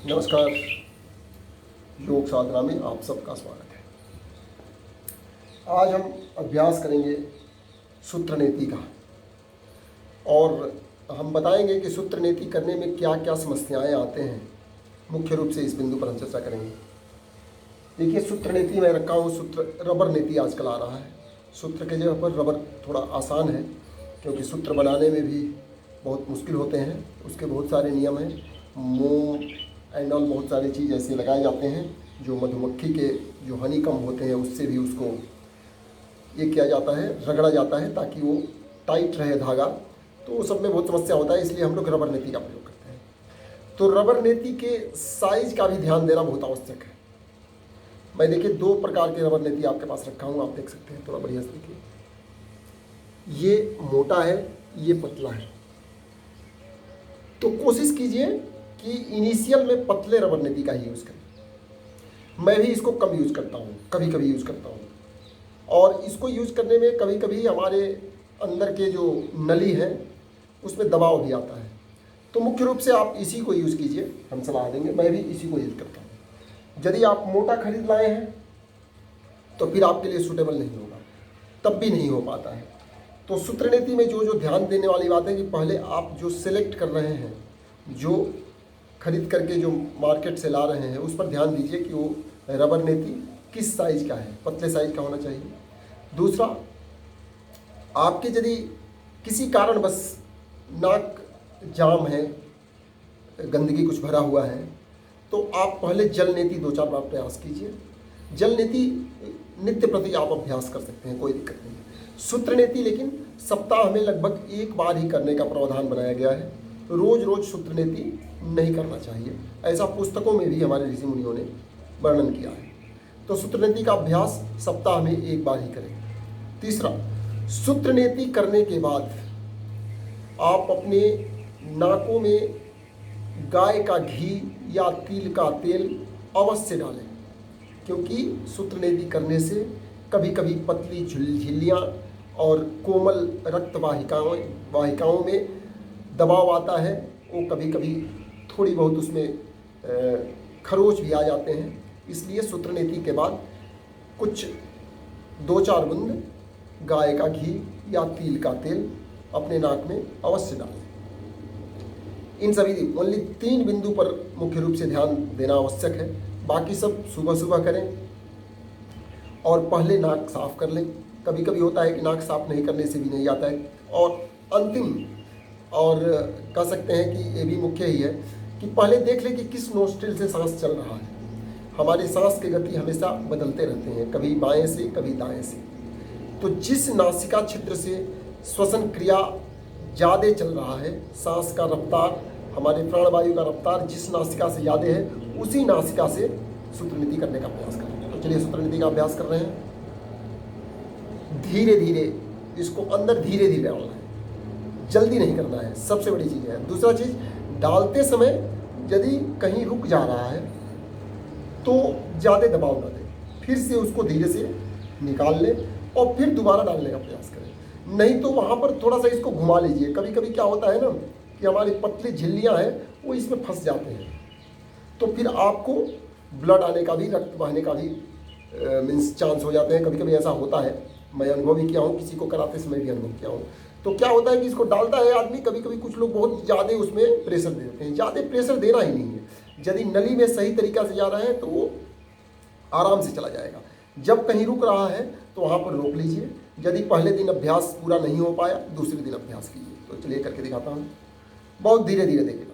नमस्कार। योग साधना में आप सबका स्वागत है। आज हम अभ्यास करेंगे सूत्र नीति का और हम बताएंगे कि सूत्र नीति करने में क्या क्या समस्याएं आते हैं। मुख्य रूप से इस बिंदु पर हम चर्चा करेंगे। देखिए, सूत्र नीति में रखा हूँ सूत्र रबर नीति आजकल आ रहा है। सूत्र के जगह पर रबर थोड़ा आसान है, क्योंकि सूत्र बनाने में भी बहुत मुश्किल होते हैं। उसके बहुत सारे नियम हैं। मोम एंड ऑल बहुत सारी चीज़ ऐसे लगाए जाते हैं जो मधुमक्खी के जो हनी कम होते हैं उससे भी उसको ये किया जाता है, रगड़ा जाता है ताकि वो टाइट रहे धागा। तो सब में बहुत समस्या होता है, इसलिए हम लोग रबर नीति का प्रयोग करते हैं। तो रबर नीति के साइज का भी ध्यान देना बहुत आवश्यक है। मैं देखिए 2 प्रकार के रबर नीति आपके पास रखा हूँ, आप देख सकते हैं। थोड़ा बढ़िया से देखिए, ये मोटा है, ये पतला है। तो कोशिश कीजिए कि इनिशियल में पतले रबर नीति का ही यूज़ करें। मैं भी इसको कम यूज़ करता हूँ, कभी कभी यूज़ करता हूँ। और इसको यूज़ करने में कभी कभी हमारे अंदर के जो नली है उसमें दबाव भी आता है। तो मुख्य रूप से आप इसी को यूज़ कीजिए, हम सलाह देंगे। मैं भी इसी को यूज़ करता हूँ। यदि आप मोटा खरीद लाए हैं तो फिर आपके लिए सूटेबल नहीं होगा, तब भी नहीं हो पाता है। तो सूत्र नीति में जो जो ध्यान देने वाली बात है कि पहले आप जो सिलेक्ट कर रहे हैं, जो खरीद करके जो मार्केट से ला रहे हैं, उस पर ध्यान दीजिए कि वो रबर नीति किस साइज़ का है। पतले साइज़ का होना चाहिए। दूसरा, आपके यदि किसी कारण बस नाक जाम है, गंदगी कुछ भरा हुआ है, तो आप पहले जल नीति 2-4 बार प्रयास कीजिए। जल नीति नित्य प्रति आप अभ्यास कर सकते हैं, कोई दिक्कत नहीं है। सूत्र नीति लेकिन सप्ताह में लगभग 1 बार ही करने का प्रावधान बनाया गया है। रोज रोज सूत्र नीति नहीं करना चाहिए, ऐसा पुस्तकों में भी हमारे ऋषि मुनियों ने वर्णन किया है। तो सूत्र नीति का अभ्यास सप्ताह में 1 बार ही करें। तीसरा, सूत्र नीति करने के बाद आप अपने नाकों में गाय का घी या तिल का तेल अवश्य डालें, क्योंकि सूत्र नीति करने से कभी कभी पतली झिल्लियाँ और कोमल रक्त वाहिकाओं में दबाव आता है। वो कभी कभी थोड़ी बहुत उसमें खरोच भी आ जाते हैं। इसलिए सूत्र नीति के बाद कुछ 2-4 बूंद गाय का घी या तिल का तेल अपने नाक में अवश्य डालें। इन सभी ओनली 3 बिंदु पर मुख्य रूप से ध्यान देना आवश्यक है। बाकी सब सुबह सुबह करें और पहले नाक साफ कर लें। कभी कभी होता है कि नाक साफ नहीं करने से भी नहीं आता है। और अंतिम और कह सकते हैं कि ये भी मुख्य ही है कि पहले देख लें कि किस नोस्ट्रिल से सांस चल रहा है। हमारी सांस की गति हमेशा बदलते रहते हैं, कभी बाएं से कभी दाएं से। तो जिस नासिका छिद्र से श्वसन क्रिया ज़्यादा चल रहा है, सांस का रफ्तार, हमारे प्राणवायु का रफ्तार जिस नासिका से ज़्यादा है, उसी नासिका से सूत्र नीति करने का प्रयास करें। तो चलिए सूत्र नीति का अभ्यास कर रहे हैं। धीरे धीरे इसको अंदर धीरे धीरे डालना है, जल्दी नहीं करना है, सबसे बड़ी चीज़ है। दूसरा चीज़, डालते समय यदि कहीं रुक जा रहा है तो ज़्यादा दबाव न दें, फिर से उसको धीरे से निकाल लें और फिर दोबारा डालने का प्रयास करें। नहीं तो वहाँ पर थोड़ा सा इसको घुमा लीजिए। कभी कभी क्या होता है ना कि हमारी पतली झिल्लियाँ हैं वो इसमें फंस जाते हैं, तो फिर आपको ब्लड आने का भी, रक्त बहने का भी मीन्स चांस हो जाते हैं। कभी कभी ऐसा होता है, मैं अनुभव भी किया हूँ, किसी को कराते समय भी अनुभव किया हूँ। तो क्या होता है कि इसको डालता है आदमी, कभी कभी कुछ लोग बहुत ज़्यादा उसमें प्रेशर दे देते हैं। ज़्यादा प्रेशर देना ही नहीं है। यदि नली में सही तरीका से जा रहा है तो वो आराम से चला जाएगा। जब कहीं रुक रहा है तो वहाँ पर रोक लीजिए। यदि पहले दिन अभ्यास पूरा नहीं हो पाया, दूसरे दिन अभ्यास कीजिए। तो चलिए करके दिखाता हूँ, बहुत धीरे धीरे देखिए।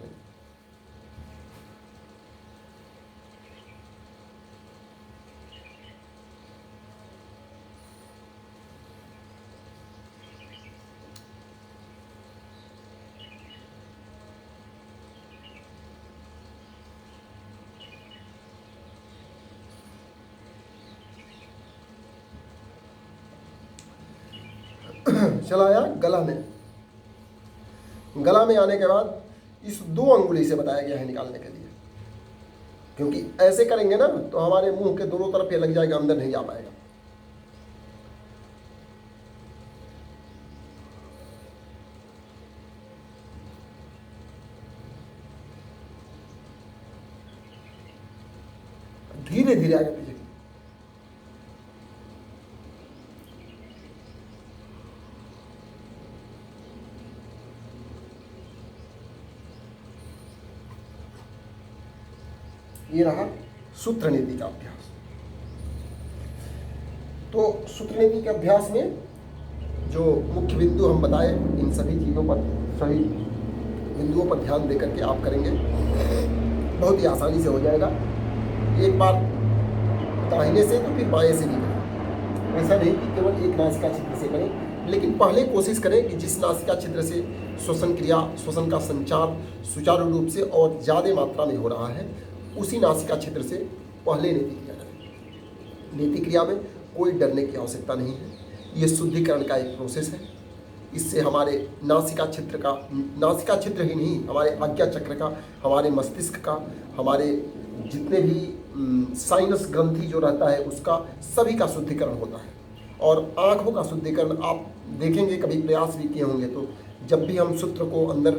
चला आया गला में। गला में आने के बाद इस 2 अंगुली से बताया गया है निकालने के लिए, क्योंकि ऐसे करेंगे ना तो हमारे मुंह के दोनों तरफ ये लग जाएगा, अंदर नहीं जा पाएगा। धीरे धीरे आगे बढ़िए। ये रहा सूत्र नीति का अभ्यास। तो सूत्र नीति के अभ्यास में जो मुख्य बिंदु हम बताए, इन सभी चीज़ों पर, सभी बिंदुओं पर ध्यान देकर के आप करेंगे, बहुत ही आसानी से हो जाएगा। एक बार दाहिने से तो फिर बाएं से भी करें। ऐसा नहीं कि केवल एक नासिका छिद्र से करें, लेकिन पहले कोशिश करें कि जिस नासिका छिद्र से श्वसन क्रिया, श्वसन का संचार सुचारू रूप से और ज़्यादा मात्रा में हो रहा है, उसी नासिका छिद्र से पहले नेति क्रिया करें। नेति क्रिया में कोई डरने की आवश्यकता नहीं है। ये शुद्धिकरण का एक प्रोसेस है। इससे हमारे नासिका छिद्र ही नहीं, हमारे आज्ञा चक्र का, हमारे मस्तिष्क का, हमारे जितने भी साइनस ग्रंथि जो रहता है उसका, सभी का शुद्धिकरण होता है। और आँखों का शुद्धिकरण आप देखेंगे, कभी प्रयास भी किए होंगे, तो जब भी हम सूत्र को अंदर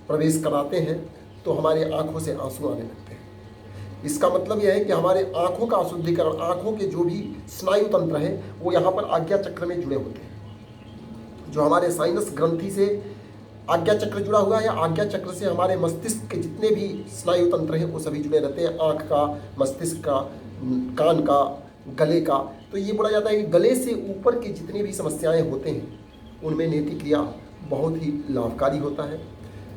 प्रवेश कराते हैं तो हमारे आँखों से आंसू आने लगते हैं। इसका मतलब यह है कि हमारे आँखों का शुद्धिकरण, आँखों के जो भी स्नायु तंत्र है वो यहाँ पर आज्ञा चक्र में जुड़े होते हैं। जो हमारे साइनस ग्रंथि से आज्ञा चक्र जुड़ा हुआ है, आज्ञा चक्र से हमारे मस्तिष्क के जितने भी स्नायु तंत्र हैं वो सभी जुड़े रहते हैं। आँख का, मस्तिष्क का, कान का, गले का। तो ये बोला जाता है कि गले से ऊपर की जितनी भी समस्याएं होते हैं उनमें नेति क्रिया बहुत ही लाभकारी होता है।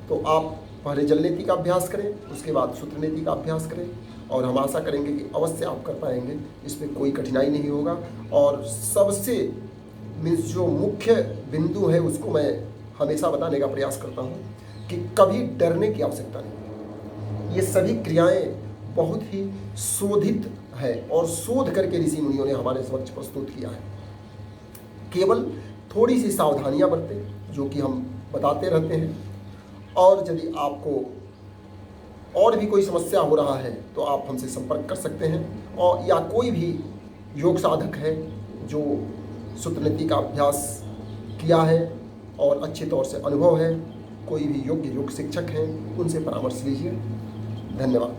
तो आप पहले जल नेति का अभ्यास करें, उसके बाद सूत्र नेति का अभ्यास करें, और हम आशा करेंगे कि अवश्य आप कर पाएंगे। इसमें कोई कठिनाई नहीं होगा। और सबसे जो मुख्य बिंदु है उसको मैं हमेशा बताने का प्रयास करता हूँ कि कभी डरने की आवश्यकता नहीं। ये सभी क्रियाएं बहुत ही शोधित है और शोध करके ऋषि मुनियों ने हमारे समक्ष प्रस्तुत किया है। केवल थोड़ी सी सावधानियां बरतें, जो कि हम बताते रहते हैं। और यदि आपको और भी कोई समस्या हो रहा है तो आप हमसे संपर्क कर सकते हैं, और या कोई भी योग साधक है जो सूत्र नीति का अभ्यास किया है और अच्छे तौर से अनुभव है, कोई भी योग्य योग शिक्षक हैं, उनसे परामर्श लीजिए। धन्यवाद।